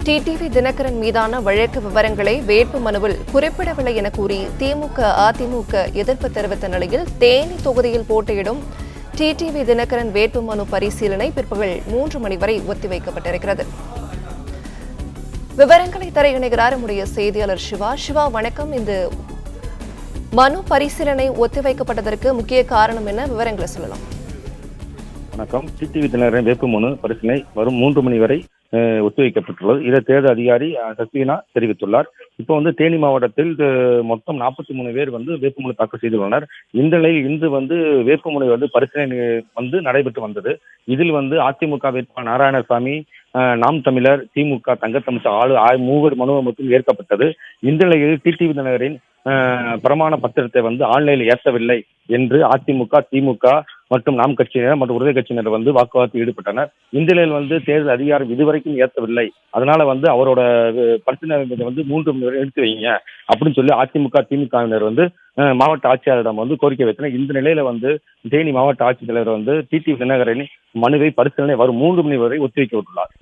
TTV Dinakaran மீதான வழக்கு விவரங்களை வேட்பு மனுவில் குறிப்பிடவில்லை என கூறி திமுக அதிமுக எதிர்ப்பு தெரிவித்த நிலையில் தேனி தொகுதியில் போட்டியிடும் டிடிவி தினகரன் வேட்பு மனு பரிசீலனை பிற்பகல் 3 மணி வரை ஒத்திவைக்கப்பட்டிருக்கிறது. விவரங்களை தர இணைகிறார் நம்முடைய செய்தியாளர் சிவா. சிவா, வணக்கம். இந்த மனு பரிசீலனை ஒத்திவைக்கப்பட்டதற்கு முக்கிய காரணம் என்ன? விவரங்களை சொல்லலாம். வணக்கம். டிடிவி தினகரன் வேட்புமனு பரிசீலனை வரும் 3 மணி வரை ஒத்திவைக்கப்பட்டுள்ளது. இதை தேர்தல் அதிகாரி சக்தினா தெரிவித்துள்ளார். இப்போ தேனி மாவட்டத்தில் மொத்தம் 43 பேர் வேட்புமனு தாக்கல் செய்துள்ளனர். இந்த நிலையில் இன்று வேட்புமனு பரிசீலனை நடைபெற்று வந்தது. இதில் அதிமுக வேட்பாளர் நாராயணசாமி, நாம் தமிழர், திமுக தங்கத்தமிழ் மூவர் மனு மட்டும் ஏற்கப்பட்டது. இந்த நிலையில் டிடிவி தினகரின் பிரமாண பத்திரத்தை ஆன்லைனில் ஏற்றவில்லை என்று அதிமுக, திமுக மற்றும் நாம் கட்சியினர் மற்றும் உறுதி கட்சியினர் வாக்குவாதத்தில் ஈடுபட்டனர். இந்த நிலையில் தேர்தல் அதிகாரம் இதுவரைக்கும் ஏற்றவில்லை. அதனால அவரோட பரிசீலனை 3 மணி வரை எடுத்து வைங்க அப்படின்னு சொல்லி அதிமுக, திமுகவினர் மாவட்ட ஆட்சியாளரிடம் கோரிக்கை வைத்தனர். இந்த நிலையில தேனி மாவட்ட ஆட்சித்தலைவர் டிடிவி தினகரன் மனுவை பரிசீலனை வரும் 3 மணி வரை ஒத்திவைக்கப்பட்டுள்ளார்.